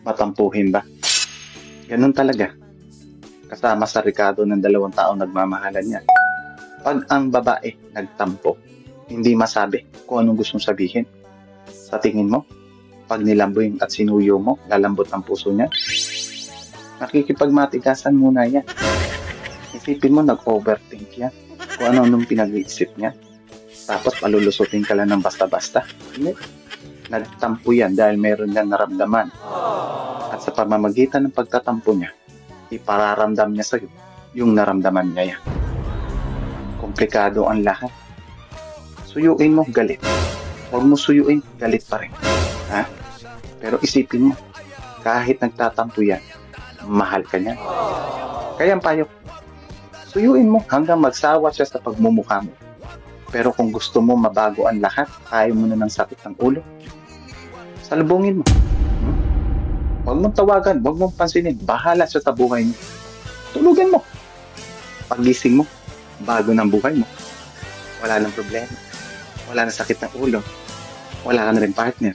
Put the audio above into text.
Matampuhin ba? Ganun talaga. Kasama sa rekado ng dalawang taong nagmamahalan niya. Pag ang babae nagtampo, hindi masabi kung anong gustong sabihin. Sa tingin mo, pag nilamboy at sinuyo mo, lalambot ang puso niya? Nakikipagmatigasan muna yan. Isipin mo, nag-overthink yan. Kung ano-anong pinag-iisip niya. Tapos palulusutin ka lang ng basta-basta. Hindi. Nagtampo yan dahil meron yan naramdaman. At sa pamamagitan ng pagtatampo niya, ipararamdam niya sa'yo yung naramdaman niya yan. Komplikado ang lahat. Suyuin mo, galit. Huwag mo suyuin, galit pa rin. Ha? Pero isipin mo, kahit nagtatampo yan, mahal ka niya. Kaya ang payo, suyuin mo hanggang magsawa siya sa pagmumukha mo. Pero kung gusto mo mabago ang lahat, ayaw mo na ng sakit ng ulo, salubungin mo. Huwag mong tawagan, huwag mong pansinin. Bahala siya sa buhay mo. Tulugan mo. Pagising mo, bago ng buhay mo. Wala nang problema. Wala nang sakit ng ulo. Wala ka na rin partner.